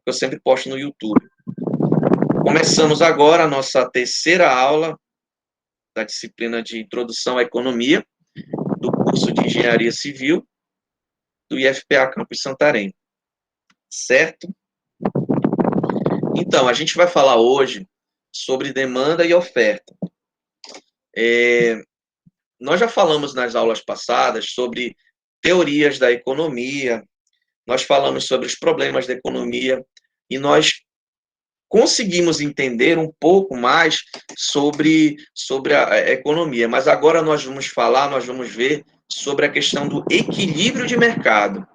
que eu sempre posto no YouTube. Começamos agora a nossa terceira aula da disciplina de Introdução à Economia, do curso de Engenharia Civil, do IFPA Campus Santarém. Certo? Então, a gente vai falar hoje sobre demanda e oferta. Nós já falamos nas aulas passadas sobre teorias da economia, nós falamos sobre os problemas da economia e nós conseguimos entender um pouco mais sobre a economia. Mas agora nós vamos ver sobre a questão do equilíbrio de mercado.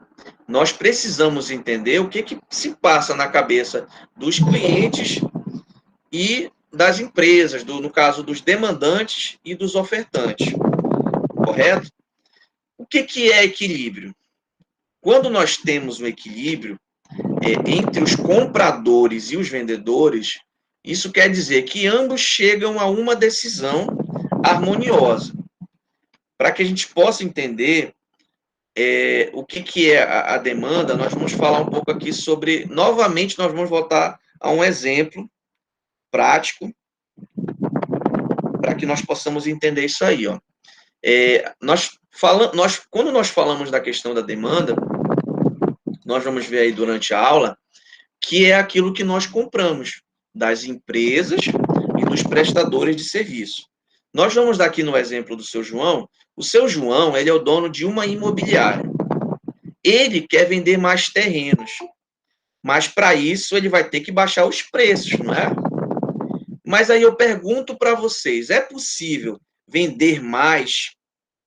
Nós precisamos entender o que se passa na cabeça dos clientes e das empresas, no caso dos demandantes e dos ofertantes. Correto? O que é equilíbrio? Quando nós temos um equilíbrio entre os compradores e os vendedores, isso quer dizer que ambos chegam a uma decisão harmoniosa. Para que a gente possa entender o que é a demanda, nós vamos falar um pouco aqui sobre, novamente, nós vamos voltar a um exemplo prático para que nós possamos entender isso aí. Ó. Quando nós falamos da questão da demanda, nós vamos ver aí durante a aula, que é aquilo que nós compramos das empresas e dos prestadores de serviço. Nós vamos dar aqui no exemplo do seu João. O seu João, ele é o dono de uma imobiliária. Ele quer vender mais terrenos, mas para isso ele vai ter que baixar os preços, não é? Mas aí eu pergunto para vocês, é possível vender mais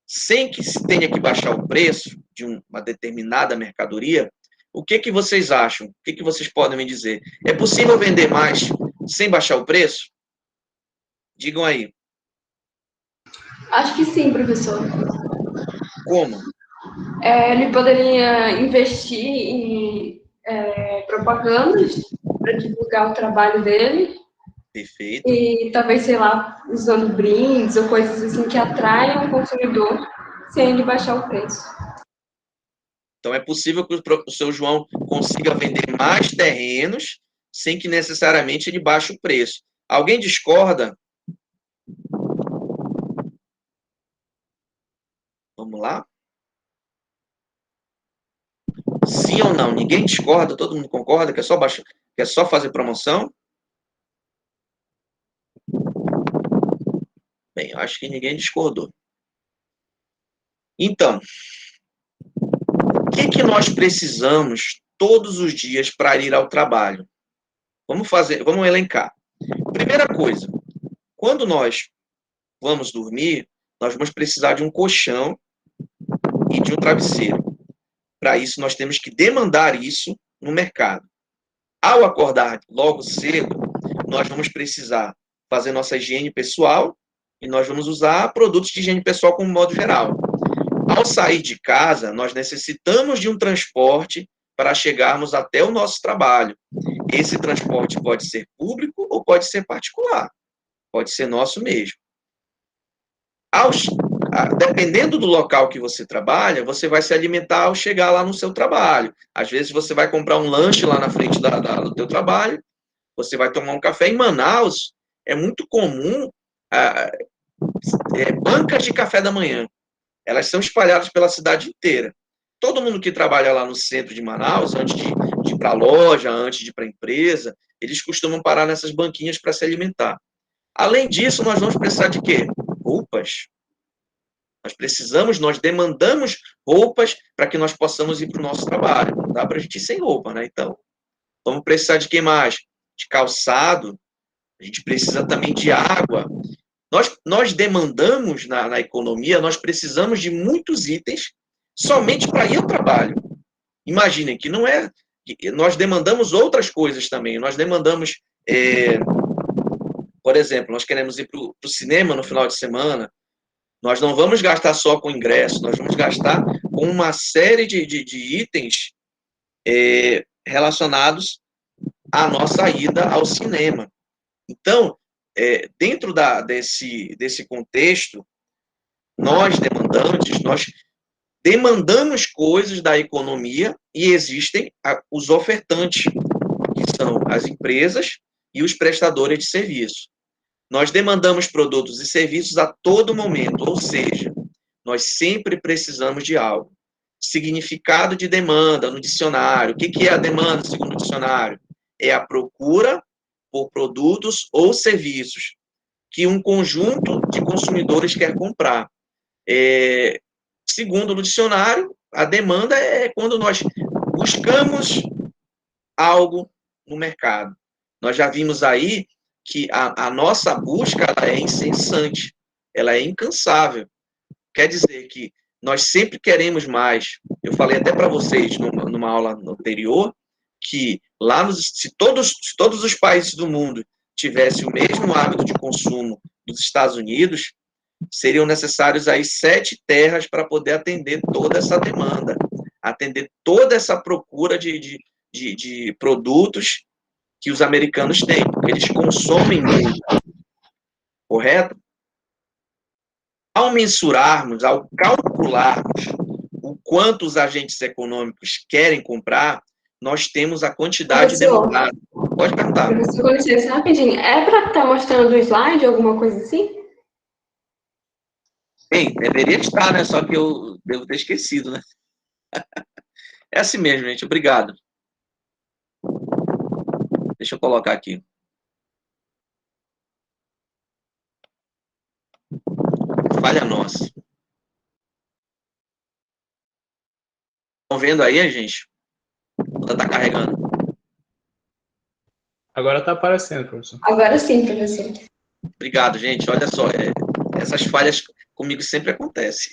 sem que se tenha que baixar o preço de uma determinada mercadoria? O que vocês acham? O que vocês podem me dizer? É possível vender mais sem baixar o preço? Digam aí. Acho que sim, professor. Como? Ele poderia investir em propagandas para divulgar o trabalho dele. Perfeito. E talvez, sei lá, usando brindes ou coisas assim que atraiam o consumidor sem ele baixar o preço. Então é possível que o seu João consiga vender mais terrenos sem que necessariamente ele baixe o preço. Alguém discorda? Vamos lá? Sim ou não? Ninguém discorda? Todo mundo concorda que é só fazer promoção? Bem, eu acho que ninguém discordou. Então, o que nós precisamos todos os dias para ir ao trabalho? Vamos elencar. Primeira coisa, quando nós vamos dormir, nós vamos precisar de um colchão e de um travesseiro. Para isso, nós temos que demandar isso no mercado. Ao acordar logo cedo, nós vamos precisar fazer nossa higiene pessoal e nós vamos usar produtos de higiene pessoal como modo geral. Ao sair de casa, nós necessitamos de um transporte para chegarmos até o nosso trabalho. Esse transporte pode ser público ou pode ser particular. Pode ser nosso mesmo. Dependendo do local que você trabalha, você vai se alimentar ao chegar lá no seu trabalho. Às vezes você vai comprar um lanche lá na frente do teu trabalho, você vai tomar um café. Em Manaus, é muito comum bancas de café da manhã. Elas são espalhadas pela cidade inteira. Todo mundo que trabalha lá no centro de Manaus, antes de ir para a loja, antes de ir para a empresa, eles costumam parar nessas banquinhas para se alimentar. Além disso, nós vamos precisar de quê? Roupas. Nós demandamos roupas para que nós possamos ir para o nosso trabalho. Não dá para a gente ir sem roupa, né? Então, vamos precisar de quê mais? De calçado. A gente precisa também de água. Nós demandamos na economia, nós precisamos de muitos itens somente para ir ao trabalho. Imaginem que não é... Nós demandamos outras coisas também. Nós demandamos... por exemplo, nós queremos ir para o cinema no final de semana. Nós não vamos gastar só com ingresso, nós vamos gastar com uma série de itens relacionados à nossa ida ao cinema. Então, dentro desse contexto, nós demandamos coisas da economia e existem os ofertantes, que são as empresas e os prestadores de serviço. Nós demandamos produtos e serviços a todo momento, ou seja, nós sempre precisamos de algo. Significado de demanda no dicionário. O que é a demanda, segundo o dicionário? É a procura por produtos ou serviços que um conjunto de consumidores quer comprar. Segundo o dicionário, a demanda é quando nós buscamos algo no mercado. Nós já vimos aí que a nossa busca ela é incessante, ela é incansável. Quer dizer que nós sempre queremos mais. Eu falei até para vocês numa aula anterior que lá se todos os países do mundo tivessem o mesmo hábito de consumo dos Estados Unidos, seriam necessários aí 7 terras para poder atender toda essa demanda, atender toda essa procura de produtos que os americanos têm, porque eles consomem muito, correto? Ao mensurarmos, ao calcularmos o quanto os agentes econômicos querem comprar, nós temos a quantidade demandada. Pode perguntar. Professor, com licença, rapidinho. É para estar mostrando o slide, alguma coisa assim? Bem, deveria estar, né? Só que eu devo ter esquecido, né? É assim mesmo, gente. Obrigado. Deixa eu colocar aqui. Falha nossa. Estão vendo aí, gente? Ela está carregando. Agora está aparecendo, professor. Agora sim, professor. Obrigado, gente. Olha só, essas falhas comigo sempre acontecem.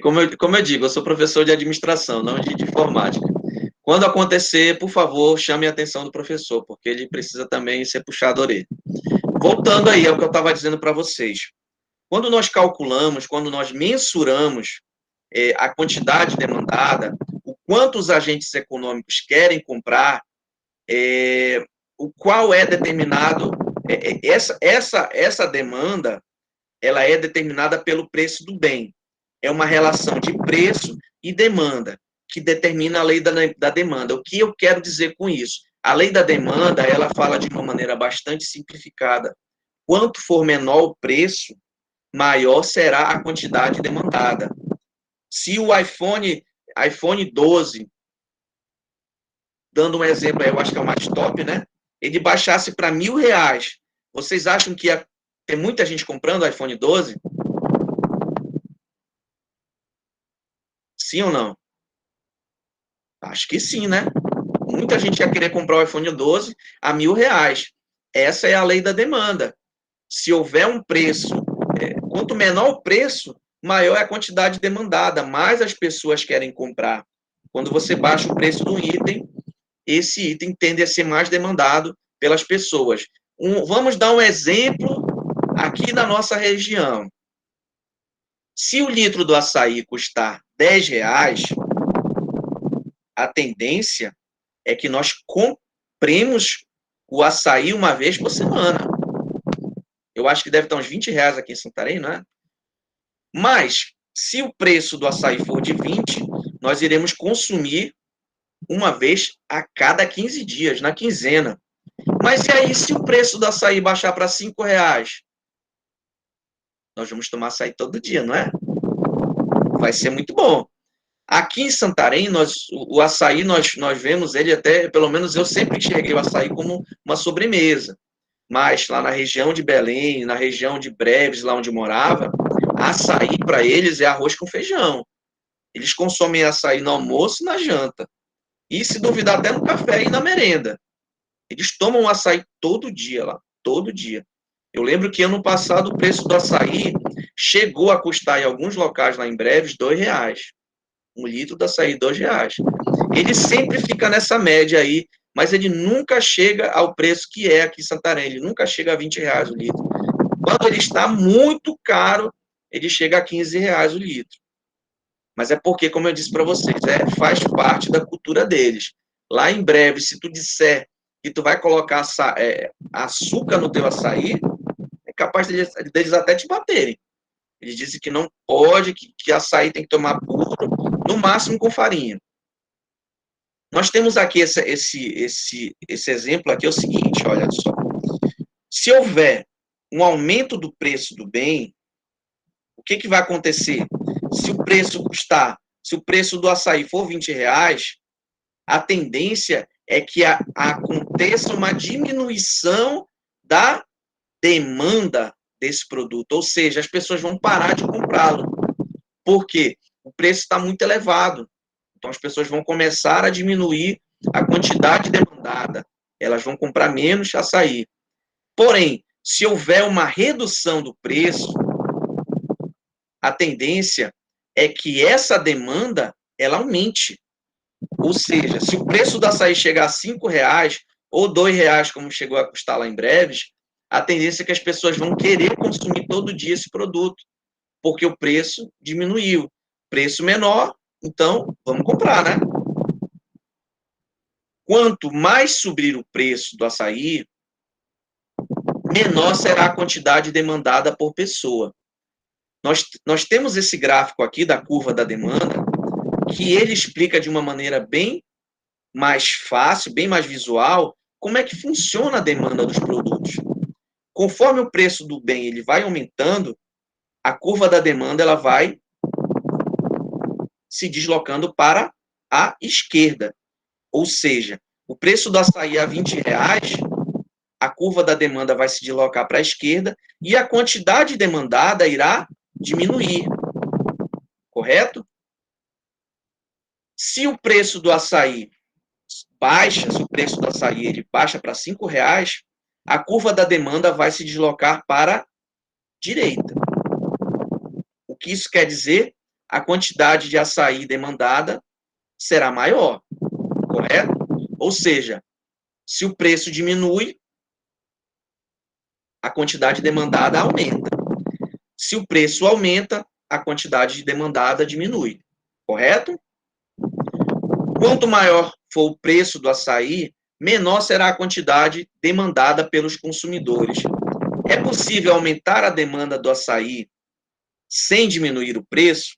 Como eu digo, eu sou professor de administração, não de informática. Quando acontecer, por favor, chame a atenção do professor, porque ele precisa também ser puxado a orelha. Voltando aí ao que eu estava dizendo para vocês. Quando nós calculamos, quando nós mensuramos a quantidade demandada, o quanto os agentes econômicos querem comprar, o qual é determinado, essa demanda, ela é determinada pelo preço do bem. É uma relação de preço e demanda que determina a lei da demanda. O que eu quero dizer com isso? A lei da demanda, ela fala de uma maneira bastante simplificada. Quanto for menor o preço, maior será a quantidade demandada. Se o iPhone 12, dando um exemplo, eu acho que é o mais top, né? Ele baixasse para R$1.000, vocês acham que ia ter muita gente comprando o iPhone 12? Sim ou não? Acho que sim, né? Muita gente ia querer comprar o iPhone 12 a R$1.000. Essa é a lei da demanda. Se houver um preço, quanto menor o preço, maior é a quantidade demandada, mais as pessoas querem comprar. Quando você baixa o preço do item, esse item tende a ser mais demandado pelas pessoas. Vamos dar um exemplo aqui na nossa região. Se o litro do açaí custar R$10, a tendência é que nós compremos o açaí uma vez por semana. Eu acho que deve estar uns R$20 aqui em Santarém, não é? Mas, se o preço do açaí for de 20, nós iremos consumir uma vez a cada 15 dias, na quinzena. Mas e aí, se o preço do açaí baixar para R$5? Nós vamos tomar açaí todo dia, não é? Vai ser muito bom. Aqui em Santarém, o açaí, nós vemos ele até, pelo menos eu sempre enxerguei o açaí como uma sobremesa. Mas lá na região de Belém, na região de Breves, lá onde morava, açaí para eles é arroz com feijão. Eles consomem açaí no almoço e na janta. E se duvidar até no café e na merenda. Eles tomam açaí todo dia lá, todo dia. Eu lembro que ano passado o preço do açaí chegou a custar em alguns locais lá em Breves R$2. 1 litro do açaí, R$2. Ele sempre fica nessa média aí, mas ele nunca chega ao preço que é aqui em Santarém. Ele nunca chega a R$20 o litro. Quando ele está muito caro, ele chega a R$15 o litro. Mas é porque, como eu disse para vocês, faz parte da cultura deles. Lá em breve, se tu disser que tu vai colocar açúcar no teu açaí, é capaz deles até te baterem. Eles dizem que não pode, que açaí tem que tomar puro, no máximo com farinha. Nós temos aqui esse exemplo aqui, é o seguinte, olha só. Se houver um aumento do preço do bem, o que vai acontecer? Se o preço do açaí for R$ 20, a tendência é que aconteça uma diminuição da demanda desse produto, ou seja, as pessoas vão parar de comprá-lo. Por quê? O preço está muito elevado. Então, as pessoas vão começar a diminuir a quantidade demandada. Elas vão comprar menos açaí. Porém, se houver uma redução do preço, a tendência é que essa demanda ela aumente. Ou seja, se o preço do açaí chegar a R$ 5 ou R$ 2, como chegou a custar lá em breves, a tendência é que as pessoas vão querer consumir todo dia esse produto, porque o preço diminuiu. Preço menor, então vamos comprar, né? Quanto mais subir o preço do açaí, menor será a quantidade demandada por pessoa. Nós temos esse gráfico aqui da curva da demanda, que ele explica de uma maneira bem mais fácil, bem mais visual, como é que funciona a demanda dos produtos. Conforme o preço do bem ele vai aumentando, a curva da demanda ela vai se deslocando para a esquerda. Ou seja, o preço do açaí a R$ 20, a curva da demanda vai se deslocar para a esquerda e a quantidade demandada irá diminuir. Correto? Se o preço do açaí baixa, se o preço do açaí ele baixa para R$ 5, a curva da demanda vai se deslocar para a direita. O que isso quer dizer? A quantidade de açaí demandada será maior, correto? Ou seja, se o preço diminui, a quantidade demandada aumenta. Se o preço aumenta, a quantidade demandada diminui, correto? Quanto maior for o preço do açaí, menor será a quantidade demandada pelos consumidores. É possível aumentar a demanda do açaí sem diminuir o preço?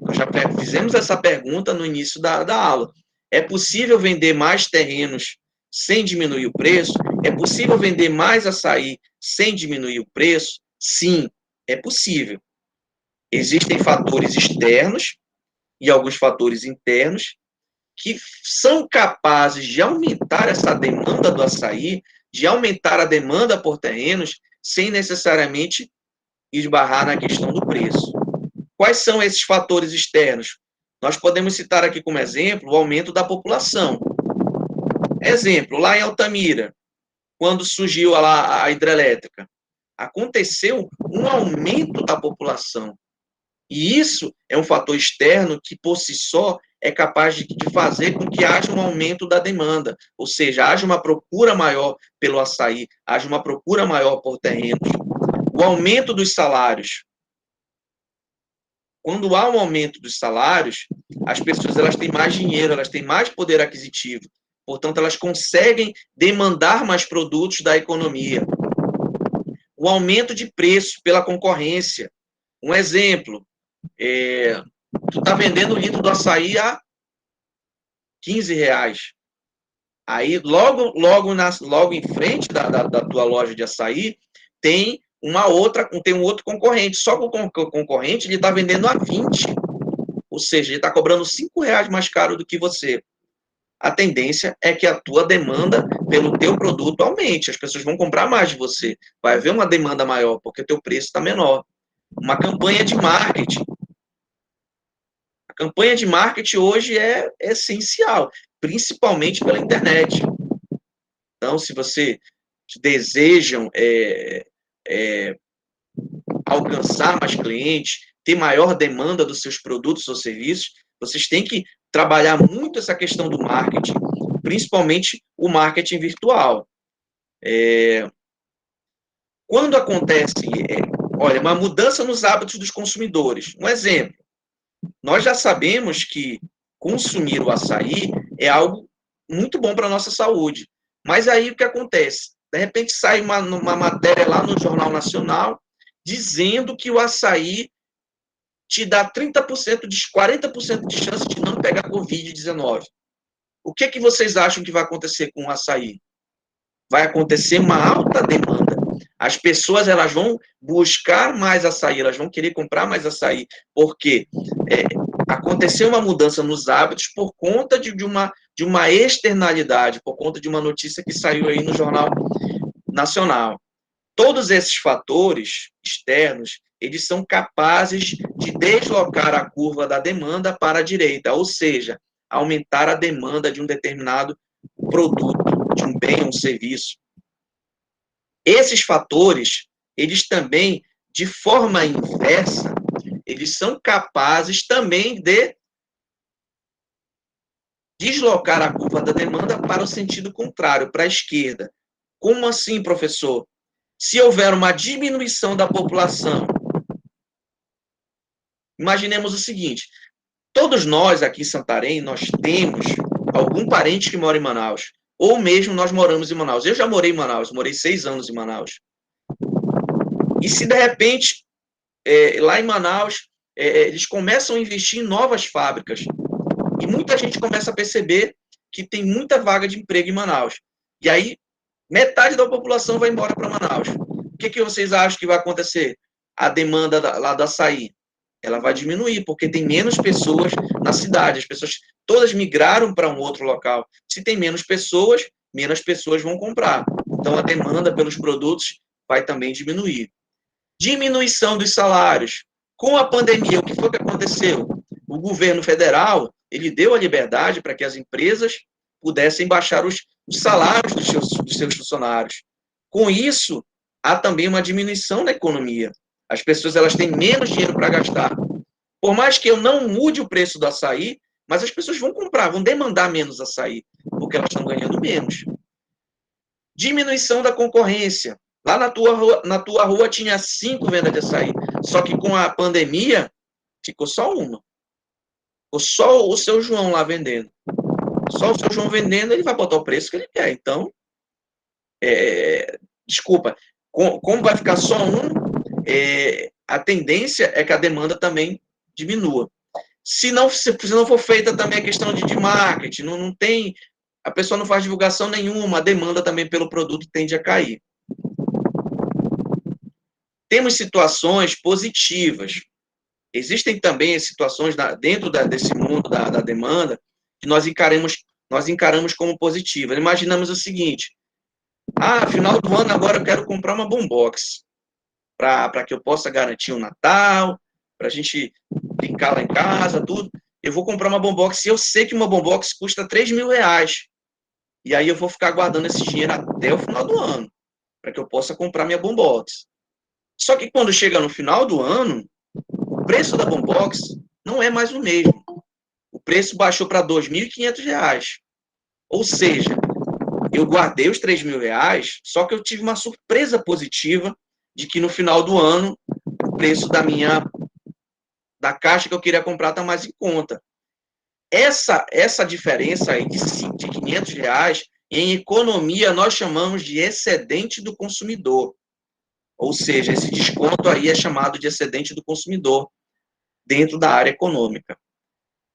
Nós já fizemos essa pergunta no início da aula. É possível vender mais terrenos sem diminuir o preço? É possível vender mais açaí sem diminuir o preço? Sim, é possível. Existem fatores externos e alguns fatores internos que são capazes de aumentar essa demanda do açaí, de aumentar a demanda por terrenos, sem necessariamente esbarrar na questão do preço. Quais são esses fatores externos? Nós podemos citar aqui como exemplo o aumento da população. Exemplo, lá em Altamira, quando surgiu a hidrelétrica, aconteceu um aumento da população. E isso é um fator externo que, por si só, é capaz de fazer com que haja um aumento da demanda, ou seja, haja uma procura maior pelo açaí, haja uma procura maior por terrenos. O aumento dos salários. Quando há um aumento dos salários, as pessoas elas têm mais dinheiro, elas têm mais poder aquisitivo. Portanto, elas conseguem demandar mais produtos da economia. O aumento de preço pela concorrência. Um exemplo, tu está vendendo o litro do açaí a R$ 15. Aí, logo em frente da tua loja de açaí, tem um outro concorrente. Só que o concorrente ele está vendendo a 20. Ou seja, ele está cobrando R$ 5 mais caro do que você. A tendência é que a tua demanda pelo teu produto aumente. As pessoas vão comprar mais de você. Vai haver uma demanda maior, porque o teu preço está menor. Uma campanha de marketing. A campanha de marketing hoje é essencial, principalmente pela internet. Então, se você desejam alcançar mais clientes, ter maior demanda dos seus produtos ou serviços, vocês têm que trabalhar muito essa questão do marketing, principalmente o marketing virtual. Quando acontece, uma mudança nos hábitos dos consumidores. Um exemplo, nós já sabemos que consumir o açaí é algo muito bom para a nossa saúde. Mas aí o que acontece? De repente sai uma matéria lá no Jornal Nacional dizendo que o açaí te dá 30% de 40% de chance de não pegar Covid-19. O que vocês acham que vai acontecer com o açaí? Vai acontecer uma alta demanda. As pessoas elas vão buscar mais açaí, elas vão querer comprar mais açaí, porque aconteceu uma mudança nos hábitos por conta de uma externalidade, por conta de uma notícia que saiu aí no Jornal Nacional. Todos esses fatores externos, eles são capazes de deslocar a curva da demanda para a direita, ou seja, aumentar a demanda de um determinado produto, de um bem ou um serviço. Esses fatores, eles também, de forma inversa, eles são capazes também de deslocar a curva da demanda para o sentido contrário, para a esquerda. Como assim, professor? Se houver uma diminuição da população, imaginemos o seguinte, todos nós aqui em Santarém, nós temos algum parente que mora em Manaus, ou mesmo nós moramos em Manaus. Eu já morei em Manaus, morei 6 anos em Manaus. E se de repente, lá em Manaus, eles começam a investir em novas fábricas, e muita gente começa a perceber que tem muita vaga de emprego em Manaus. E aí, metade da população vai embora para Manaus. O que vocês acham que vai acontecer? A demanda lá do açaí, ela vai diminuir, porque tem menos pessoas na cidade. As pessoas todas migraram para um outro local. Se tem menos pessoas vão comprar. Então, a demanda pelos produtos vai também diminuir. Diminuição dos salários. Com a pandemia, o que foi que aconteceu? O governo federal, ele deu a liberdade para que as empresas pudessem baixar os salários dos seus funcionários. Com isso, há também uma diminuição na economia. As pessoas elas têm menos dinheiro para gastar. Por mais que eu não mude o preço do açaí, mas as pessoas vão comprar, vão demandar menos açaí, porque elas estão ganhando menos. Diminuição da concorrência. Lá na tua rua tinha 5 vendas de açaí, só que com a pandemia ficou só uma. Ficou só o seu João lá vendendo. Só o seu João vendendo, ele vai botar o preço que ele quer. Então, desculpa, como vai ficar só um, a tendência é que a demanda também diminua. Se não for feita também a questão de marketing, não tem, a pessoa não faz divulgação nenhuma, a demanda também pelo produto tende a cair. Temos situações positivas. Existem também situações dentro desse mundo da demanda que nós encaramos como positivas. Imaginamos o seguinte, final do ano agora eu quero comprar uma boombox para que eu possa garantir um Natal, para a gente brincar lá em casa, tudo. Eu vou comprar uma boombox e eu sei que uma boombox custa R$3.000. E aí eu vou ficar guardando esse dinheiro até o final do ano, para que eu possa comprar minha boombox. Só que quando chega no final do ano, o preço da boombox não é mais o mesmo. O preço baixou para R$2.500. Ou seja, eu guardei os R$3.000, só que eu tive uma surpresa positiva de que no final do ano o preço da caixa que eu queria comprar está mais em conta. Essa diferença aí de R$500, em economia nós chamamos de excedente do consumidor. Ou seja, esse desconto aí é chamado de excedente do consumidor dentro da área econômica.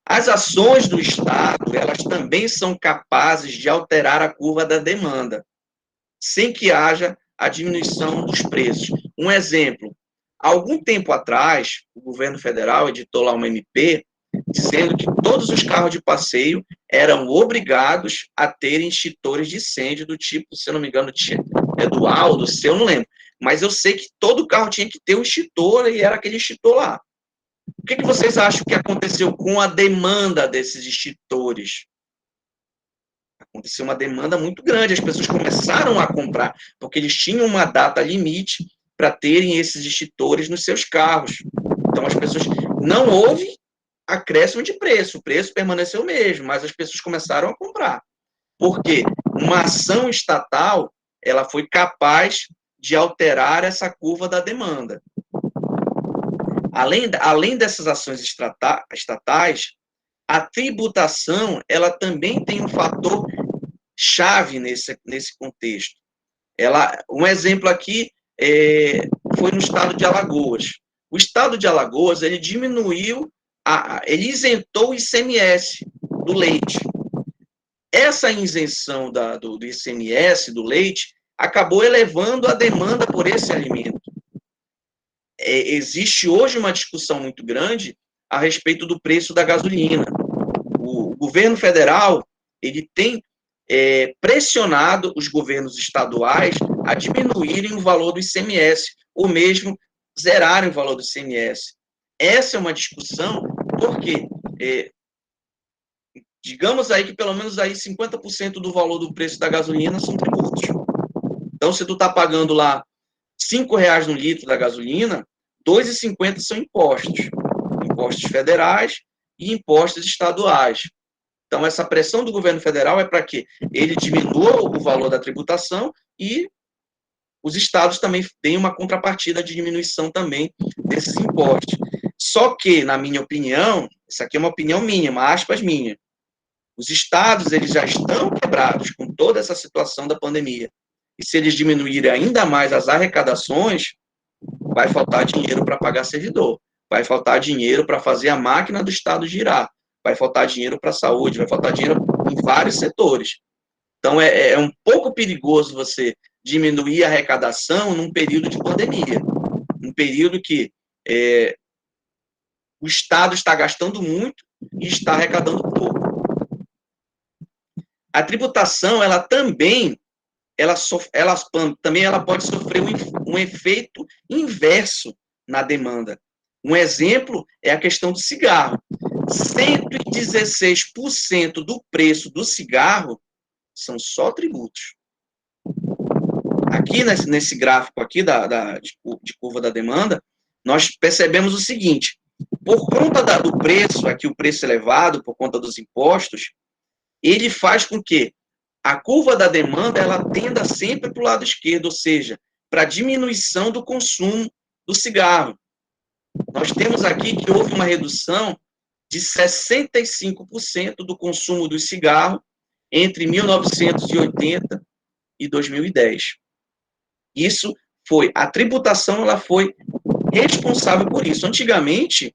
As ações do Estado, elas também são capazes de alterar a curva da demanda, sem que haja a diminuição dos preços. Um exemplo, algum tempo atrás, o governo federal editou lá uma MP, dizendo que todos os carros de passeio eram obrigados a terem extintores de incêndio do tipo, se eu não me engano, do Aldo, eu não lembro. Mas eu sei que todo carro tinha que ter um extintor e era aquele extintor lá. O que vocês acham que aconteceu com a demanda desses extintores? Aconteceu uma demanda muito grande, as pessoas começaram a comprar, porque eles tinham uma data limite para terem esses extintores nos seus carros. Então, as pessoas, não houve acréscimo de preço, o preço permaneceu o mesmo, mas as pessoas começaram a comprar. Porque uma ação estatal, ela foi capaz de alterar essa curva da demanda. Além dessas ações estatais, a tributação ela também tem um fator chave nesse contexto. Um exemplo aqui foi no estado de Alagoas. O estado de Alagoas, ele diminuiu, ele isentou o ICMS do leite. Essa isenção do ICMS, do leite, acabou elevando a demanda por esse alimento. Existe hoje uma discussão muito grande a respeito do preço da gasolina. O governo federal, ele tem pressionado os governos estaduais a diminuírem o valor do ICMS, ou mesmo zerarem o valor do ICMS. Essa é uma discussão porque, digamos aí que pelo menos aí 50% do valor do preço da gasolina são tributos. Então, se tu está pagando lá R$5 no litro da gasolina, R$2,50 são impostos. Impostos federais e impostos estaduais. Então, essa pressão do governo federal é para que ele diminua o valor da tributação e os estados também têm uma contrapartida de diminuição também desses impostos. Só que, na minha opinião, isso aqui é uma opinião minha, uma aspas minha, os estados eles já estão quebrados com toda essa situação da pandemia. E se eles diminuírem ainda mais as arrecadações, vai faltar dinheiro para pagar servidor, vai faltar dinheiro para fazer a máquina do estado girar, vai faltar dinheiro para a saúde, vai faltar dinheiro em vários setores. Então, é um pouco perigoso você diminuir a arrecadação num período de pandemia, um período que o Estado está gastando muito e está arrecadando pouco. A tributação, ela também pode sofrer um efeito inverso na demanda. Um exemplo é a questão do cigarro. 116% do preço do cigarro são só tributos. Aqui nesse gráfico aqui de curva da demanda, nós percebemos o seguinte: por conta do preço, aqui o preço elevado, por conta dos impostos, ele faz com que a curva da demanda ela tenda sempre para o lado esquerdo, ou seja, para a diminuição do consumo do cigarro. Nós temos aqui que houve uma redução de 65% do consumo do cigarro entre 1980 e 2010. Isso foi, a tributação ela foi responsável por isso. Antigamente,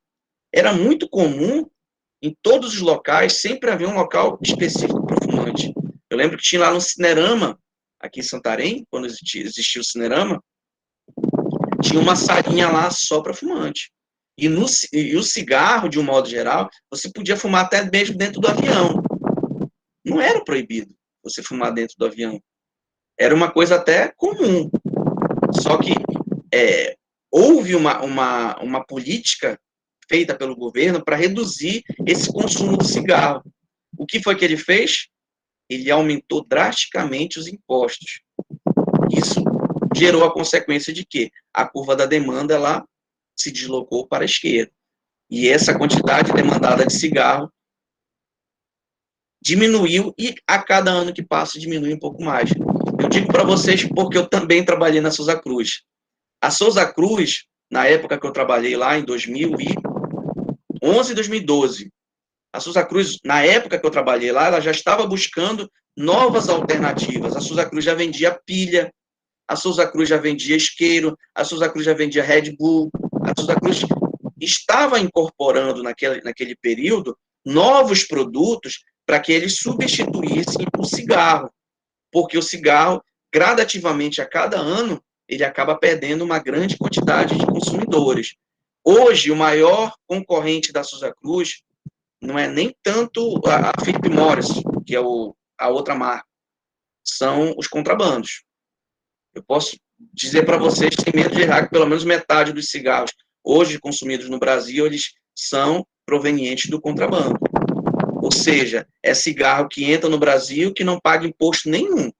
era muito comum, em todos os locais, sempre haver um local específico para o fumante. Eu lembro que tinha lá no Cinerama, aqui em Santarém, quando existia o Cinerama, tinha uma salinha lá só para fumante. E o cigarro, de um modo geral, você podia fumar até mesmo dentro do avião. Não era proibido você fumar dentro do avião. Era uma coisa até comum. Só que houve uma política feita pelo governo para reduzir esse consumo do cigarro. O que foi que ele fez? Ele aumentou drasticamente os impostos. Isso gerou a consequência de que a curva da demanda ela se deslocou para a esquerda. E essa quantidade demandada de cigarro diminuiu e a cada ano que passa diminui um pouco mais. Eu digo para vocês porque eu também trabalhei na Souza Cruz. A Souza Cruz, na época que eu trabalhei lá, em 2011 e 2012, a Souza Cruz, na época que eu trabalhei lá, ela já estava buscando novas alternativas. A Souza Cruz já vendia pilha, a Souza Cruz já vendia isqueiro, a Souza Cruz já vendia Red Bull, a Souza Cruz estava incorporando naquele período novos produtos para que eles substituíssem o cigarro, porque o cigarro, gradativamente, a cada ano, ele acaba perdendo uma grande quantidade de consumidores. Hoje, o maior concorrente da Souza Cruz não é nem tanto a Philip Morris, que é a outra marca, são os contrabandos. Eu posso dizer para vocês, sem medo de errar, que pelo menos metade dos cigarros hoje consumidos no Brasil, eles são provenientes do contrabando. Ou seja, é cigarro que entra no Brasil que não paga imposto nenhum.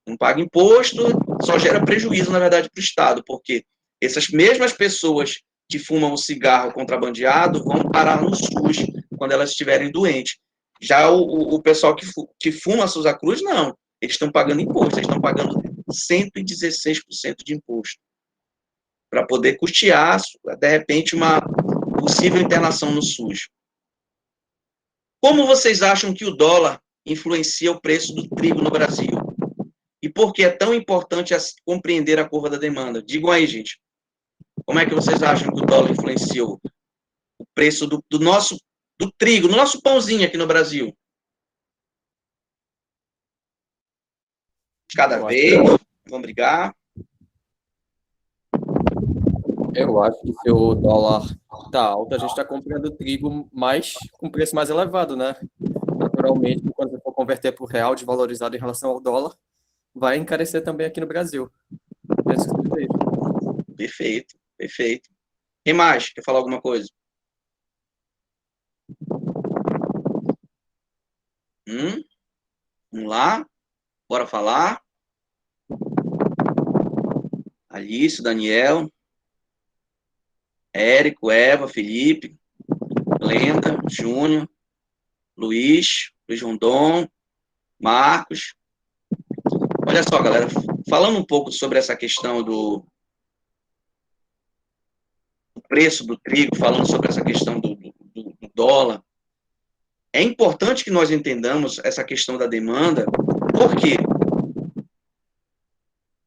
Não paga imposto, só gera prejuízo, na verdade, para o Estado, porque essas mesmas pessoas que fumam o cigarro contrabandeado vão parar no SUS quando elas estiverem doentes. Já o pessoal que fuma a Souza Cruz, não. Eles estão pagando imposto, eles estão pagando 116% de imposto para poder custear, de repente, uma possível internação no SUS. Como vocês acham que o dólar influencia o preço do trigo no Brasil? E por que é tão importante compreender a curva da demanda? Digam aí, gente. Como é que vocês acham que o dólar influenciou o preço do nosso do trigo, no nosso pãozinho aqui no Brasil? Cada Eu acho vez, vão brigar. Eu acho que se o dólar tá alto, a gente está comprando trigo mais com preço mais elevado, né? Naturalmente, quando você for converter para o real desvalorizado em relação ao dólar, vai encarecer também aqui no Brasil. Penso que seja isso. Perfeito, perfeito. Quem mais? Quer falar alguma coisa? Vamos lá? Bora falar? Alice, Daniel, Érico, Eva, Felipe, Glenda, Júnior, Luiz Rondon, Marcos. Olha só, galera, falando um pouco sobre essa questão do preço do trigo, falando sobre essa questão do dólar, é importante que nós entendamos essa questão da demanda, porque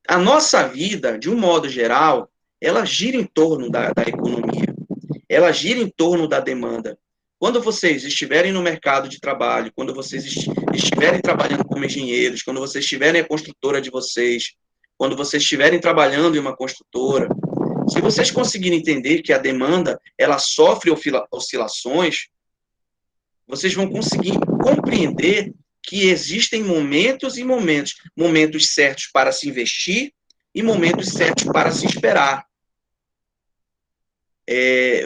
a nossa vida, de um modo geral, ela gira em torno da economia, ela gira em torno da demanda. Quando vocês estiverem no mercado de trabalho, quando vocês estiverem trabalhando como engenheiros, quando vocês estiverem a construtora de vocês, quando vocês estiverem trabalhando em uma construtora, se vocês conseguirem entender que a demanda ela sofre oscilações, vocês vão conseguir compreender que existem momentos e momentos, momentos certos para se investir e momentos certos para se esperar.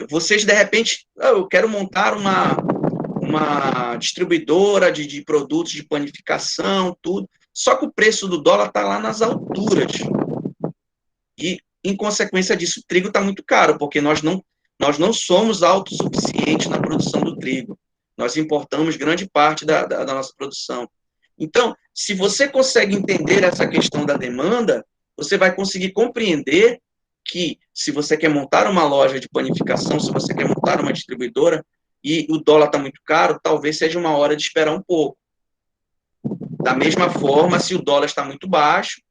Vocês, de repente, eu quero montar uma distribuidora de produtos de panificação, tudo, só que o preço do dólar está lá nas alturas. E, em consequência disso, o trigo está muito caro, porque nós não somos autossuficientes na produção do trigo. Nós importamos grande parte da nossa produção. Então, se você consegue entender essa questão da demanda, você vai conseguir compreender que, se você quer montar uma loja de panificação, se você quer montar uma distribuidora, e o dólar está muito caro, talvez seja uma hora de esperar um pouco. Da mesma forma, se o dólar está muito baixo,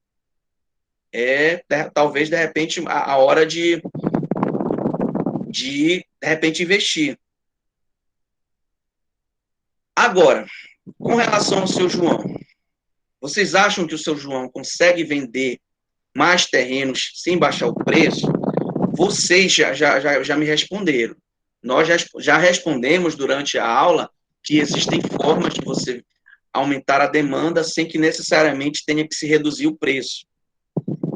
talvez, de repente, a hora de repente, investir. Agora, com relação ao seu João, vocês acham que o seu João consegue vender mais terrenos sem baixar o preço? Vocês já me responderam. Nós já respondemos durante a aula que existem formas de você aumentar a demanda sem que necessariamente tenha que se reduzir o preço.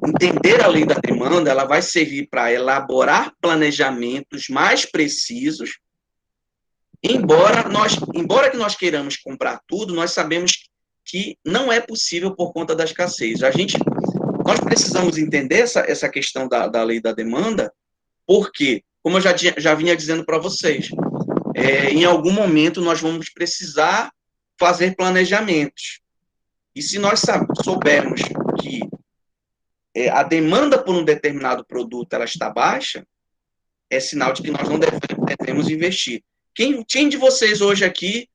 Entender a lei da demanda, ela vai servir para elaborar planejamentos mais precisos, embora que nós queiramos comprar tudo, nós sabemos que não é possível por conta da escassez. Nós precisamos entender essa questão da lei da demanda, porque, como eu já vinha dizendo para vocês, em algum momento nós vamos precisar fazer planejamentos. E se nós soubermos que a demanda por um determinado produto ela está baixa, é sinal de que nós não devemos investir. Quem de vocês hoje aqui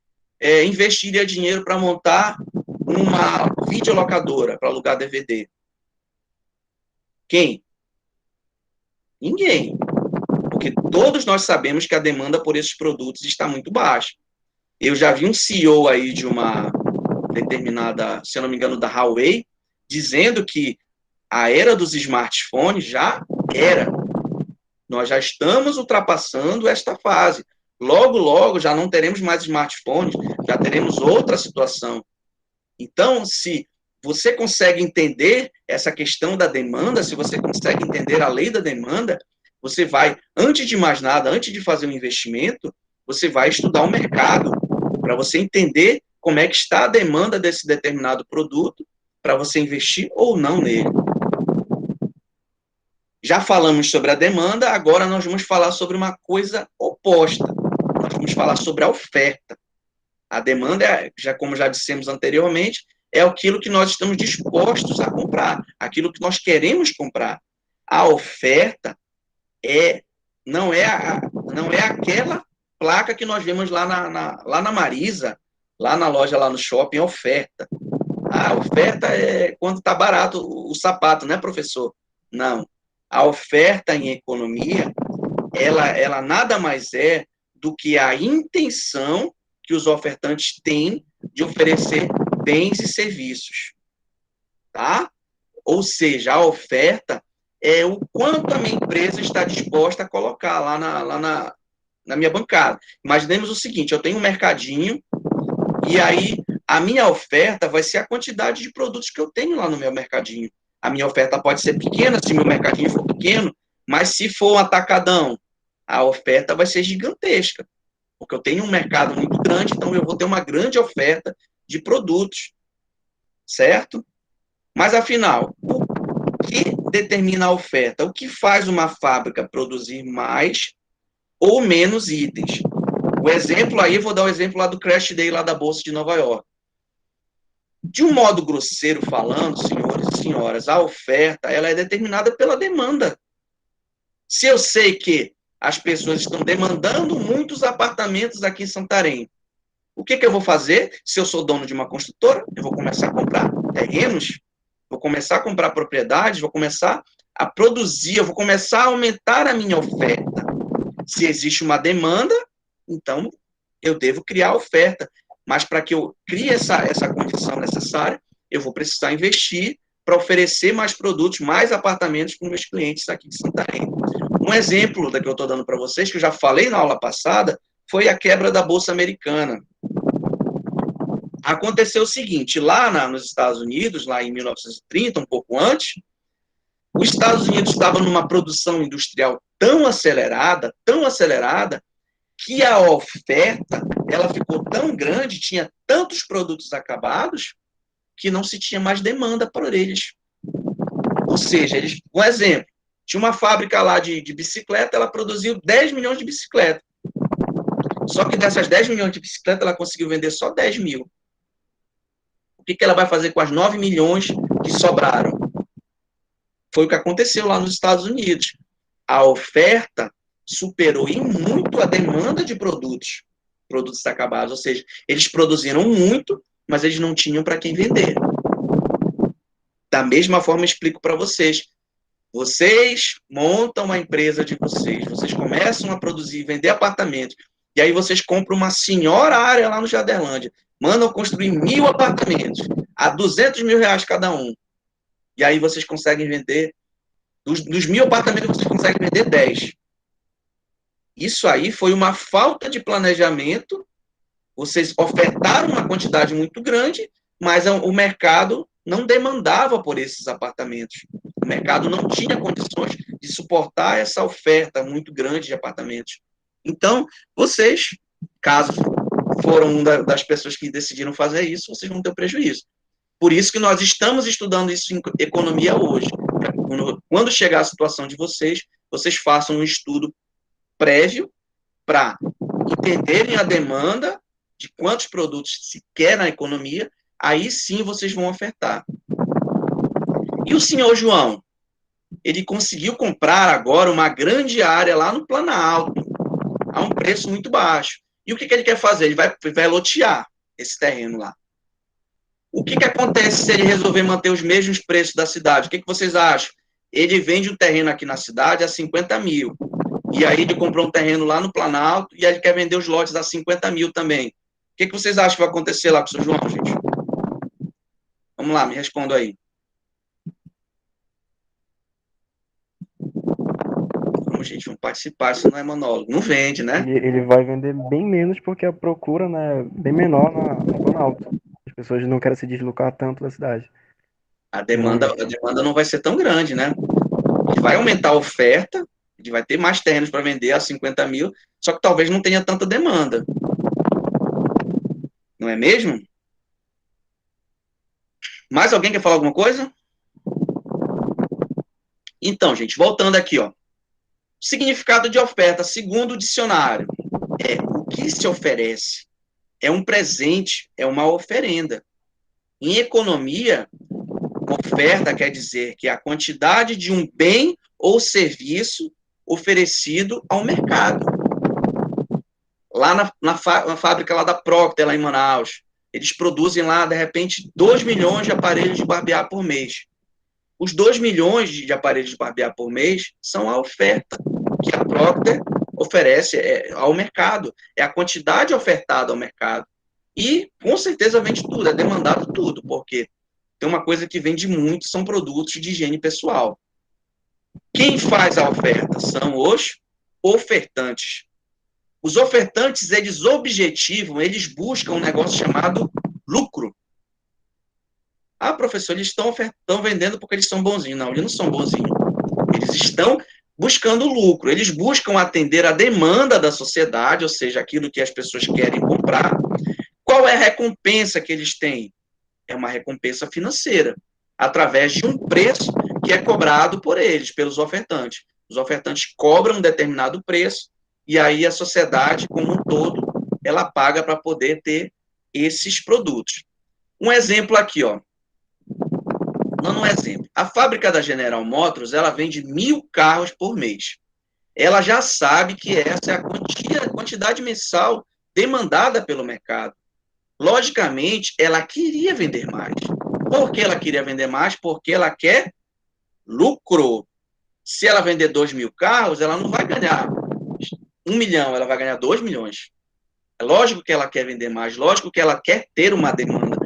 investiria dinheiro para montar uma videolocadora para alugar DVD? Quem? Ninguém. Porque todos nós sabemos que a demanda por esses produtos está muito baixa. Eu já vi um CEO aí de uma determinada, se eu não me engano, da Huawei, dizendo que a era dos smartphones já era. Nós já estamos ultrapassando esta fase. Logo, logo, já não teremos mais smartphones, já teremos outra situação. Então, se você consegue entender essa questão da demanda, se você consegue entender a lei da demanda, você vai, antes de mais nada, antes de fazer um investimento, você vai estudar o mercado, para você entender como é que está a demanda desse determinado produto, para você investir ou não nele. Já falamos sobre a demanda, agora nós vamos falar sobre uma coisa oposta. Nós vamos falar sobre a oferta. A demanda, como já dissemos anteriormente, é aquilo que nós estamos dispostos a comprar, aquilo que nós queremos comprar. A oferta não é aquela placa que nós vemos lá na Marisa, lá na loja, lá no shopping, oferta. A oferta é quando está barato o sapato, né, professor? Não. A oferta em economia, ela nada mais é do que a intenção que os ofertantes têm de oferecer bens e serviços, tá? Ou seja, a oferta é o quanto a minha empresa está disposta a colocar lá na minha bancada. Imaginemos o seguinte, eu tenho um mercadinho, e aí a minha oferta vai ser a quantidade de produtos que eu tenho lá no meu mercadinho. A minha oferta pode ser pequena, se meu mercadinho for pequeno, mas se for um atacadão, a oferta vai ser gigantesca, porque eu tenho um mercado muito grande, então eu vou ter uma grande oferta de produtos, certo? Mas, afinal, o que determina a oferta? O que faz uma fábrica produzir mais ou menos itens? O exemplo aí, vou dar o exemplo lá do Crash Day, lá da Bolsa de Nova York. De um modo grosseiro falando, senhores e senhoras, a oferta ela é determinada pela demanda. Se eu sei que as pessoas estão demandando muitos apartamentos aqui em Santarém, o que eu vou fazer? Se eu sou dono de uma construtora, eu vou começar a comprar terrenos, vou começar a comprar propriedades, vou começar a produzir, eu vou começar a aumentar a minha oferta. Se existe uma demanda, então eu devo criar a oferta. Mas para que eu crie essa condição necessária, eu vou precisar investir para oferecer mais produtos, mais apartamentos para os meus clientes aqui de Santarém. Um exemplo da que eu estou dando para vocês, que eu já falei na aula passada, foi a quebra da Bolsa Americana. Aconteceu o seguinte, lá nos Estados Unidos, lá em 1930, um pouco antes, os Estados Unidos estavam numa produção industrial tão acelerada, que a oferta ela ficou tão grande, tinha tantos produtos acabados, que não se tinha mais demanda por eles. Ou seja, um exemplo, tinha uma fábrica lá de bicicleta, ela produziu 10 milhões de bicicletas. Só que dessas 10 milhões de bicicletas, ela conseguiu vender só 10 mil. O que ela vai fazer com as 9 milhões que sobraram? Foi o que aconteceu lá nos Estados Unidos. A oferta superou em muito a demanda de produtos acabados. Ou seja, eles produziram muito, mas eles não tinham para quem vender. Da mesma forma, eu explico para vocês. Vocês montam a empresa de vocês, vocês começam a produzir, vender apartamentos, e aí vocês compram uma senhora área lá no Jaderlândia, mandam construir 1.000 apartamentos, a 200 mil reais cada um. E aí vocês conseguem vender, dos 1.000 apartamentos, vocês conseguem vender 10. Isso aí foi uma falta de planejamento. Vocês ofertaram uma quantidade muito grande, mas o mercado não demandava por esses apartamentos. O mercado não tinha condições de suportar essa oferta muito grande de apartamentos. Então, vocês, caso foram uma das pessoas que decidiram fazer isso, vocês vão ter prejuízo. Por isso que nós estamos estudando isso em economia hoje. Quando chegar a situação de vocês façam um estudo prévio para entenderem a demanda de quantos produtos se quer na economia, aí sim vocês vão ofertar. E o senhor João, ele conseguiu comprar agora uma grande área lá no Planalto, a um preço muito baixo. E o que ele quer fazer? Ele vai lotear esse terreno lá. O que acontece se ele resolver manter os mesmos preços da cidade? O que vocês acham? Ele vende um terreno aqui na cidade a 50 mil. E aí ele comprou um terreno lá no Planalto e aí ele quer vender os lotes a 50 mil também. O que vocês acham que vai acontecer lá com o seu João, gente? Vamos lá, me responda aí. Vamos, gente, vamos participar, isso não é monólogo. Não vende, né? Ele vai vender bem menos porque a procura, né, é bem menor no Planalto. As pessoas não querem se deslocar tanto da cidade. A demanda não vai ser tão grande, né? Ele vai aumentar a oferta, ele vai ter mais terrenos para vender a 50 mil, só que talvez não tenha tanta demanda. Não é mesmo? Mais alguém quer falar alguma coisa? Então, gente, voltando aqui, ó. Significado de oferta, segundo o dicionário, é o que se oferece. É um presente, é uma oferenda. Em economia, oferta quer dizer que é a quantidade de um bem ou serviço oferecido ao mercado. Lá na fábrica lá da Procter, lá em Manaus, eles produzem lá, de repente, 2 milhões de aparelhos de barbear por mês. Os 2 milhões de aparelhos de barbear por mês são a oferta que a Procter oferece ao mercado. É a quantidade ofertada ao mercado. E, com certeza, vende tudo, é demandado tudo, porque tem uma coisa que vende muito, são produtos de higiene pessoal. Quem faz a oferta são os ofertantes. Os ofertantes, eles objetivam, eles buscam um negócio chamado lucro. Ah, professor, eles estão vendendo porque eles são bonzinhos. Não, eles não são bonzinhos. Eles estão buscando lucro. Eles buscam atender a demanda da sociedade, ou seja, aquilo que as pessoas querem comprar. Qual é a recompensa que eles têm? É uma recompensa financeira, através de um preço que é cobrado por eles, pelos ofertantes. Os ofertantes cobram um determinado preço, e aí a sociedade, como um todo, ela paga para poder ter esses produtos. Um exemplo aqui, ó. Não um exemplo. A fábrica da General Motors, ela vende 1.000 carros por mês. Ela já sabe que essa é a quantidade mensal demandada pelo mercado. Logicamente, ela queria vender mais. Por que ela queria vender mais? Porque ela quer lucro. Se ela vender 2.000 carros, ela não vai ganhar 1 milhão, ela vai ganhar 2 milhões. É lógico que ela quer vender mais, lógico que ela quer ter uma demanda,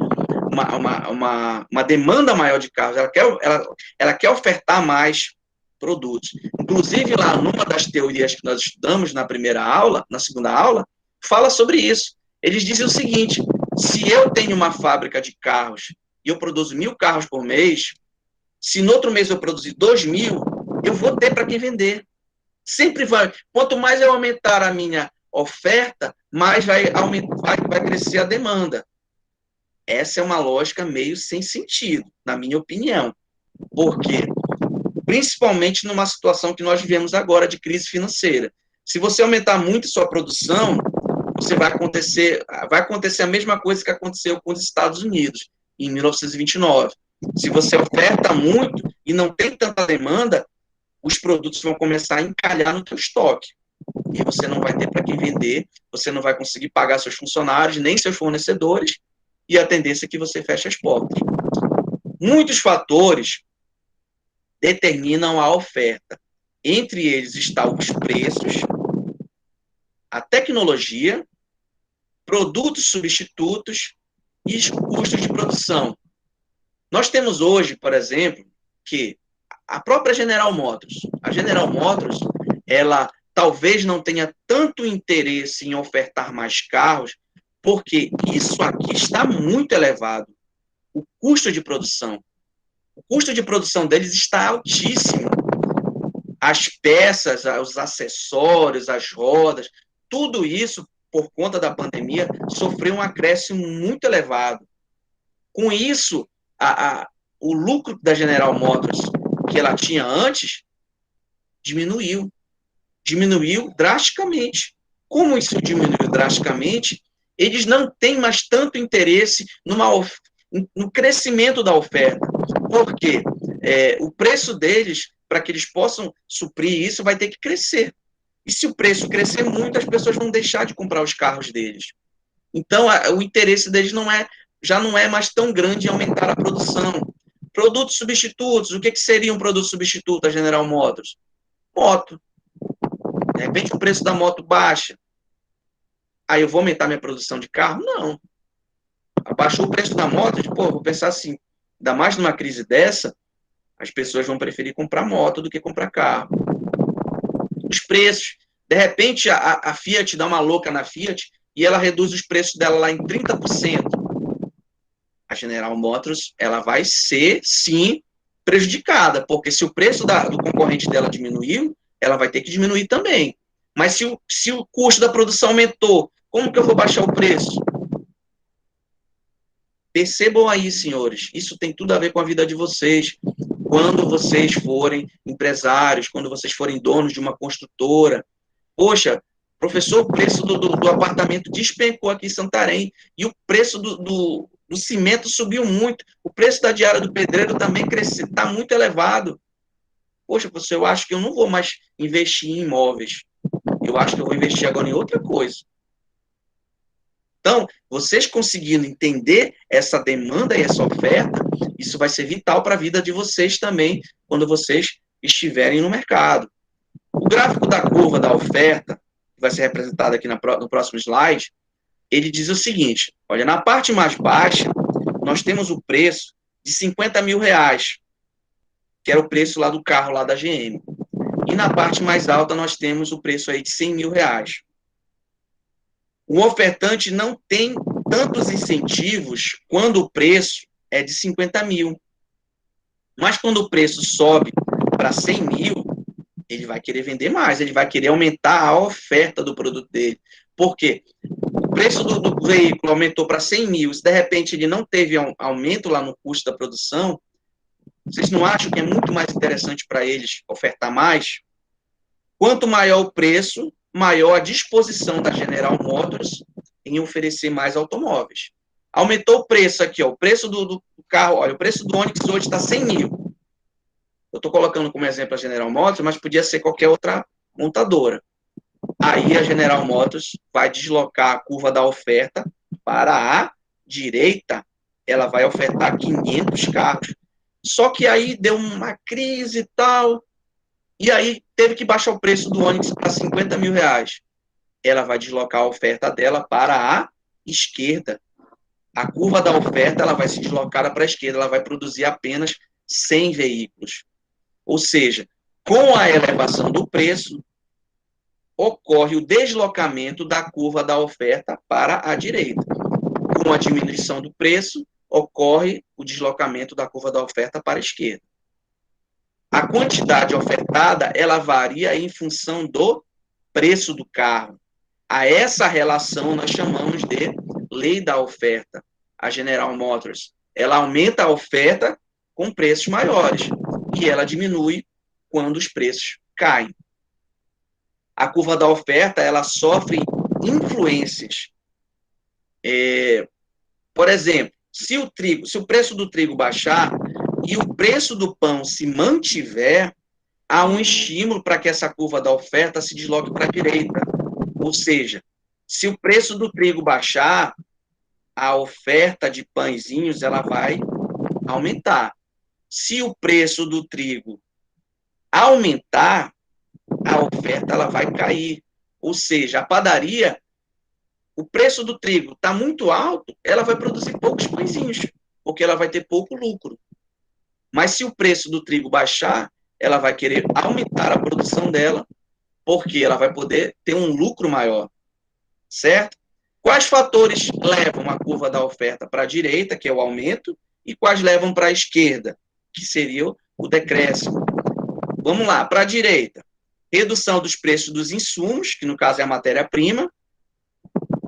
uma demanda maior de carros, ela quer ofertar mais produtos. Inclusive, lá numa das teorias que nós estudamos na primeira aula, na segunda aula, fala sobre isso. Eles dizem o seguinte: se eu tenho uma fábrica de carros e eu produzo 1.000 carros por mês, se no outro mês eu produzir 2.000, eu vou ter para quem vender. Sempre vai. Quanto mais eu aumentar a minha oferta, mais vai crescer a demanda. Essa é uma lógica meio sem sentido, na minha opinião. Por quê? Principalmente numa situação que nós vivemos agora de crise financeira. Se você aumentar muito sua produção, vai acontecer a mesma coisa que aconteceu com os Estados Unidos, em 1929. Se você oferta muito e não tem tanta demanda, os produtos vão começar a encalhar no teu estoque. E você não vai ter para quem vender, você não vai conseguir pagar seus funcionários, nem seus fornecedores, e a tendência é que você feche as portas. Muitos fatores determinam a oferta. Entre eles estão os preços, a tecnologia, produtos substitutos e os custos de produção. Nós temos hoje, por exemplo, que a própria General Motors, ela talvez não tenha tanto interesse em ofertar mais carros, porque isso aqui está muito elevado. O custo de produção. O custo de produção deles está altíssimo. As peças, os acessórios, as rodas, tudo isso, por conta da pandemia, sofreu um acréscimo muito elevado. Com isso, o lucro da General Motors, que ela tinha antes, diminuiu drasticamente. Como isso diminuiu drasticamente, eles não têm mais tanto interesse no crescimento da oferta. Por quê? O preço deles, para que eles possam suprir isso, vai ter que crescer. E se o preço crescer muito, as pessoas vão deixar de comprar os carros deles. Então, o interesse deles já não é mais tão grande em aumentar a produção. Produtos substitutos, o que seria um produto substituto da General Motors? Moto. De repente, o preço da moto baixa. Aí eu vou aumentar minha produção de carro? Não. Abaixou o preço da moto, vou pensar assim, ainda mais numa crise dessa, as pessoas vão preferir comprar moto do que comprar carro. Os preços. De repente, a Fiat dá uma louca na Fiat e ela reduz os preços dela lá em 30%. A General Motors, ela vai ser, sim, prejudicada, porque se o preço do concorrente dela diminuiu, ela vai ter que diminuir também. Mas se o custo da produção aumentou, como que eu vou baixar o preço? Percebam aí, senhores, isso tem tudo a ver com a vida de vocês. Quando vocês forem empresários, quando vocês forem donos de uma construtora, poxa, professor, o preço do apartamento despencou aqui em Santarém, e o preço do cimento subiu muito, o preço da diária do pedreiro também cresceu, está muito elevado. Poxa, professor, eu acho que eu não vou mais investir em imóveis, eu acho que eu vou investir agora em outra coisa. Então, vocês conseguindo entender essa demanda e essa oferta, Isso vai ser vital para a vida de vocês também, quando vocês estiverem no mercado. O gráfico da curva da oferta, que vai ser representado aqui no próximo slide, ele diz o seguinte, olha, na parte mais baixa, nós temos o preço de R$50 mil, que era o preço lá do carro lá da GM. E na parte mais alta, nós temos o preço aí de R$100 mil. O ofertante não tem tantos incentivos quando o preço é de 50 mil. Mas quando o preço sobe para 100 mil, ele vai querer vender mais, ele vai querer aumentar a oferta do produto dele. Por quê? O preço do veículo aumentou para 100 mil, se de repente ele não teve aumento lá no custo da produção, vocês não acham que é muito mais interessante para eles ofertar mais? Quanto maior o preço, maior a disposição da General Motors em oferecer mais automóveis. Aumentou o preço aqui, ó, o preço do carro, olha, o preço do Onix hoje está 100 mil. Eu estou colocando como exemplo a General Motors, mas podia ser qualquer outra montadora. Aí a General Motors vai deslocar a curva da oferta para a direita, ela vai ofertar 500 carros. Só que aí deu uma crise e tal, e aí teve que baixar o preço do Onix para 50 mil reais. Ela vai deslocar a oferta dela para a esquerda. A curva da oferta ela vai se deslocar para a esquerda, ela vai produzir apenas 100 veículos. Ou seja, com a elevação do preço, ocorre o deslocamento da curva da oferta para a direita. Com a diminuição do preço, ocorre o deslocamento da curva da oferta para a esquerda. A quantidade ofertada, ela varia em função do preço do carro. A essa relação nós chamamos de lei da oferta. A General Motors, ela aumenta a oferta com preços maiores e ela diminui quando os preços caem. A curva da oferta, ela sofre influências. Por exemplo, se o preço do trigo baixar e o preço do pão se mantiver, há um estímulo para que essa curva da oferta se desloque para a direita. Ou seja, se o preço do trigo baixar, a oferta de pãezinhos ela vai aumentar. Se o preço do trigo aumentar, a oferta ela vai cair. Ou seja, a padaria, o preço do trigo está muito alto, ela vai produzir poucos pãezinhos, porque ela vai ter pouco lucro. Mas se o preço do trigo baixar, ela vai querer aumentar a produção dela, porque ela vai poder ter um lucro maior. Certo? Quais fatores levam a curva da oferta para a direita, que é o aumento, e quais levam para a esquerda, que seria o decréscimo? Vamos lá, para a direita. Redução dos preços dos insumos, que no caso é a matéria-prima.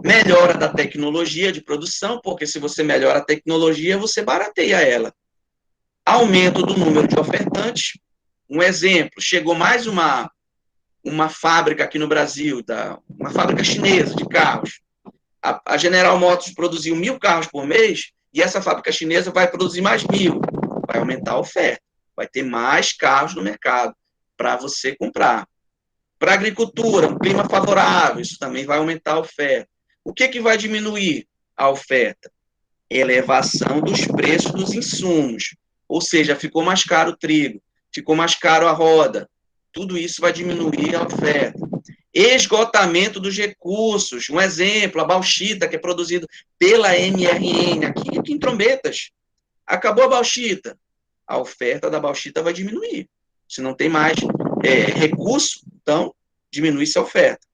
Melhora da tecnologia de produção, porque se você melhora a tecnologia, você barateia ela. Aumento do número de ofertantes. Um exemplo, chegou mais uma fábrica aqui no Brasil, uma fábrica chinesa de carros. A General Motors produziu 1.000 carros por mês, e essa fábrica chinesa vai produzir mais 1.000. Vai aumentar a oferta. Vai ter mais carros no mercado para você comprar. Para a agricultura, um clima favorável, isso também vai aumentar a oferta. O que vai diminuir a oferta? Elevação dos preços dos insumos. Ou seja, ficou mais caro o trigo, ficou mais caro a roda. Tudo isso vai diminuir a oferta. Esgotamento dos recursos. Um exemplo, a bauxita, que é produzido pela MRN, aqui em Trombetas. Acabou a bauxita. A oferta da bauxita vai diminuir. Se não tem mais recurso, então diminui-se a oferta.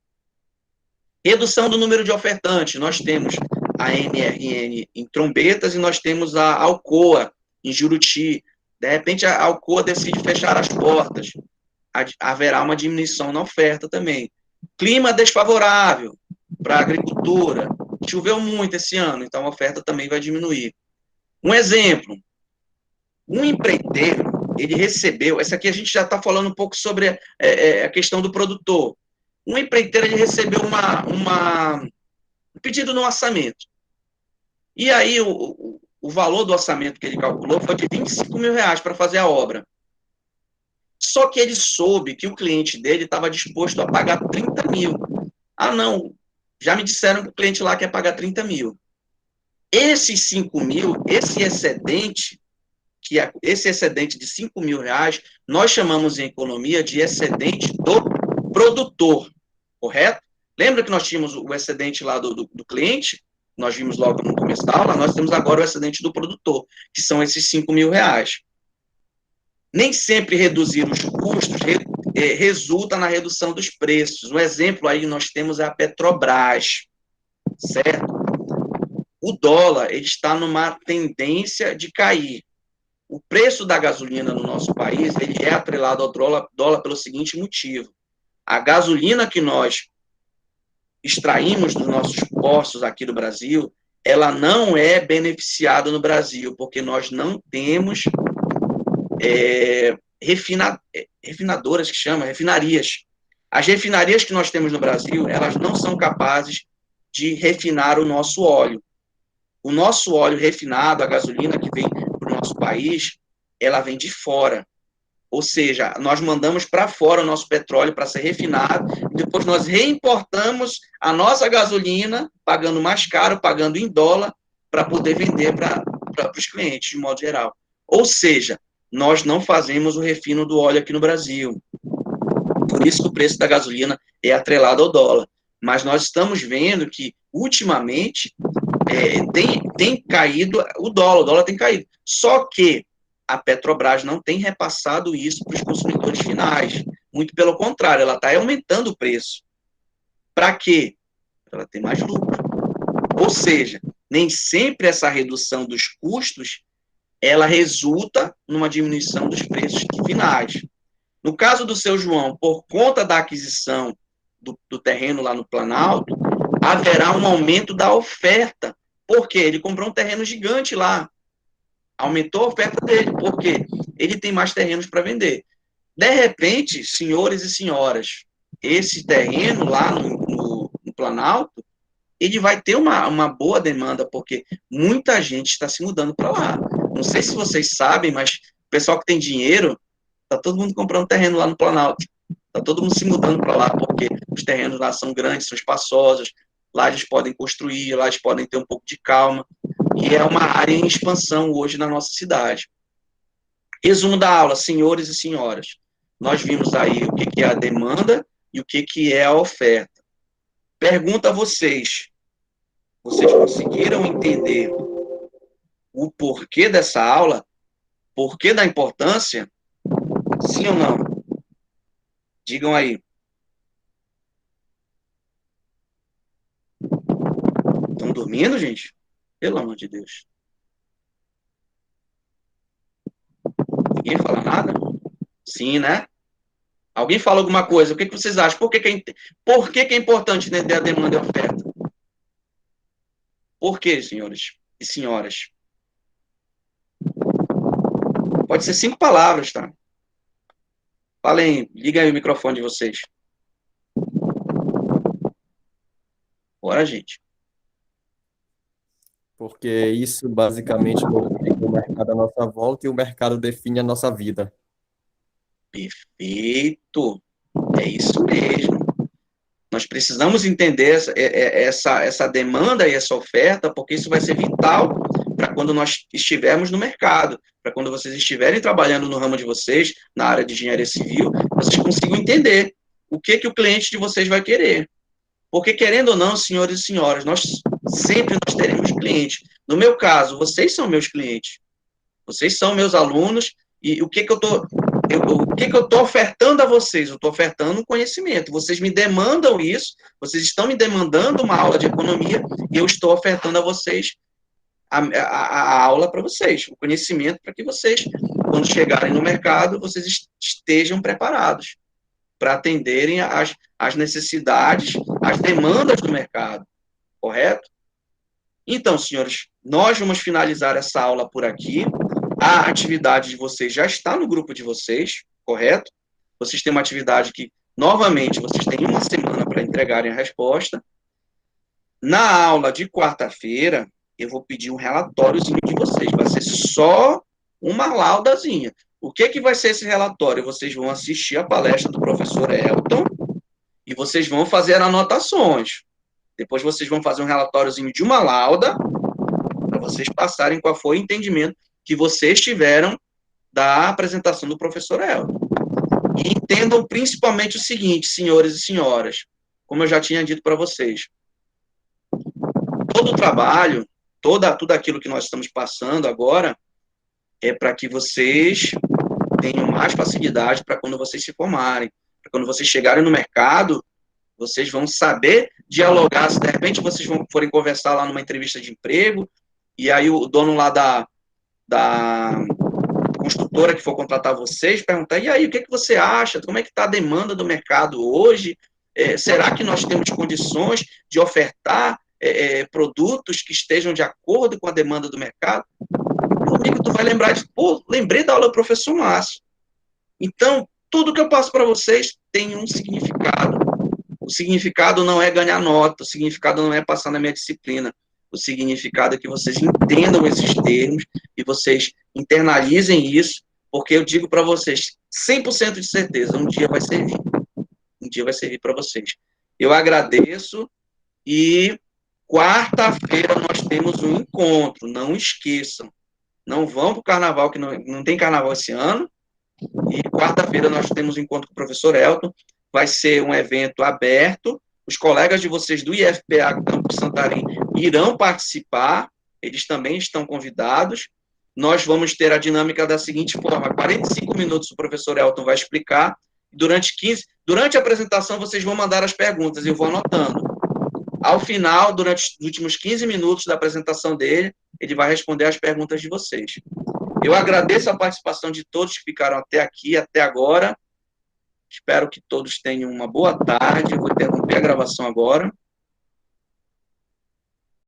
Redução do número de ofertantes. Nós temos a MRN em Trombetas e nós temos a Alcoa em Juruti. De repente, a Alcoa decide fechar as portas. Haverá uma diminuição na oferta também. Clima desfavorável para a agricultura. Choveu muito esse ano, então a oferta também vai diminuir. Um exemplo. Um empreiteiro, ele recebeu... Essa aqui a gente já está falando um pouco sobre a questão do produtor. Um empreiteiro, ele recebeu um pedido no orçamento. E aí, o valor do orçamento que ele calculou foi de R$25 mil para fazer a obra. Só que ele soube que o cliente dele estava disposto a pagar 30 mil. Ah, não, já me disseram que o cliente lá quer pagar 30 mil. Esses 5 mil, esse excedente, que esse excedente de R$ 5.000, nós chamamos em economia de excedente do produtor, correto? Lembra que nós tínhamos o excedente lá do cliente? Nós vimos logo no começo da aula, nós temos agora o excedente do produtor, que são esses R$ 5.000. Nem sempre reduzir os custos resulta na redução dos preços. Um exemplo aí nós temos é a Petrobras, certo? O dólar ele está numa tendência de cair. O preço da gasolina no nosso país ele é atrelado ao dólar pelo seguinte motivo. A gasolina que nós extraímos dos nossos postos aqui do Brasil, ela não é beneficiada no Brasil, porque nós não temos refinadoras, que chama, refinarias. As refinarias que nós temos no Brasil, elas não são capazes de refinar o nosso óleo. O nosso óleo refinado, a gasolina que vem para o nosso país, ela vem de fora. Ou seja, nós mandamos para fora o nosso petróleo para ser refinado, e depois nós reimportamos a nossa gasolina, pagando mais caro, pagando em dólar, para poder vender para os clientes, de modo geral. Ou seja, nós não fazemos o refino do óleo aqui no Brasil. Por isso que o preço da gasolina é atrelado ao dólar. Mas nós estamos vendo que, ultimamente, tem caído o dólar tem caído. Só que a Petrobras não tem repassado isso para os consumidores finais. Muito pelo contrário, ela está aumentando o preço. Para quê? Para ela ter mais lucro. Ou seja, nem sempre essa redução dos custos ela resulta numa diminuição dos preços finais. No caso do seu João, por conta da aquisição do terreno lá no Planalto, haverá um aumento da oferta. Por quê? Ele comprou um terreno gigante lá. Aumentou a oferta dele. Por quê? Ele tem mais terrenos para vender. De repente, senhores e senhoras, esse terreno lá no Planalto, ele vai ter uma boa demanda, porque muita gente está se mudando para lá. Não sei se vocês sabem, mas o pessoal que tem dinheiro, está todo mundo comprando terreno lá no Planalto. Está todo mundo se mudando para lá, porque os terrenos lá são grandes, são espaçosos, lá eles podem construir, lá eles podem ter um pouco de calma, e é uma área em expansão hoje na nossa cidade. Resumo da aula, senhores e senhoras. Nós vimos aí o que é a demanda e o que é a oferta. Pergunta a vocês. Vocês conseguiram entender o porquê dessa aula? Porquê da importância? Sim ou não? Digam aí. Estão dormindo, gente? Pelo amor de Deus. Ninguém fala nada? Sim, né? Alguém fala alguma coisa? O que vocês acham? Por que é importante entender a demanda e a oferta? Por quê, senhores e senhoras? Pode ser 5 palavras, tá? Falem, liga aí o microfone de vocês. Bora, gente. Porque isso basicamente modifica o mercado à nossa volta e o mercado define a nossa vida. Perfeito. É isso mesmo. Nós precisamos entender essa demanda e essa oferta, porque isso vai ser vital para quando nós estivermos no mercado, para quando vocês estiverem trabalhando no ramo de vocês, na área de engenharia civil, vocês consigam entender o que o cliente de vocês vai querer. Porque, querendo ou não, senhores e senhoras, nós teremos clientes. No meu caso, vocês são meus clientes. Vocês são meus alunos, e o que eu estou ofertando a vocês? Eu estou ofertando um conhecimento. Vocês me demandam isso, vocês estão me demandando uma aula de economia, e eu estou ofertando a vocês a aula para vocês, o conhecimento para que vocês, quando chegarem no mercado, vocês estejam preparados para atenderem as necessidades, as demandas do mercado, correto? Então, senhores, nós vamos finalizar essa aula por aqui. A atividade de vocês já está no grupo de vocês, correto? Vocês têm uma atividade que, novamente, vocês têm uma semana para entregarem a resposta. Na aula de quarta-feira, eu vou pedir um relatóriozinho de vocês. Vai ser só uma laudazinha. O que vai ser esse relatório? Vocês vão assistir a palestra do professor Elton e vocês vão fazer anotações. Depois vocês vão fazer um relatóriozinho de uma lauda para vocês passarem qual foi o entendimento que vocês tiveram da apresentação do professor Elton. E entendam principalmente o seguinte, senhores e senhoras, como eu já tinha dito para vocês, todo o trabalho, tudo aquilo que nós estamos passando agora, é para que vocês tenham mais facilidade para quando vocês se formarem, para quando vocês chegarem no mercado, vocês vão saber dialogar, se de repente vocês forem conversar lá numa entrevista de emprego, e aí o dono lá da construtora que for contratar vocês, perguntar, e aí, o que você acha? Como é que está a demanda do mercado hoje? Será que nós temos condições de ofertar produtos que estejam de acordo com a demanda do mercado? Meu amigo, tu vai lembrar de, lembrei da aula do professor Márcio. Então, tudo que eu passo para vocês tem um significado. O significado não é ganhar nota, o significado não é passar na minha disciplina. O significado é que vocês entendam esses termos e vocês internalizem isso, porque eu digo para vocês, 100% de certeza, um dia vai servir. Um dia vai servir para vocês. Eu agradeço e quarta-feira nós temos um encontro, não esqueçam. Não vão para o carnaval, que não tem carnaval esse ano. E quarta-feira nós temos um encontro com o professor Elton. Vai ser um evento aberto. Os colegas de vocês do IFPA Campus Santarém irão participar. Eles também estão convidados. Nós vamos ter a dinâmica da seguinte forma: 45 minutos o professor Elton vai explicar. Durante a apresentação, vocês vão mandar as perguntas e eu vou anotando. Ao final, durante os últimos 15 minutos da apresentação dele, ele vai responder as perguntas de vocês. Eu agradeço a participação de todos que ficaram até aqui, até agora. Espero que todos tenham uma boa tarde. Eu vou interromper a gravação agora.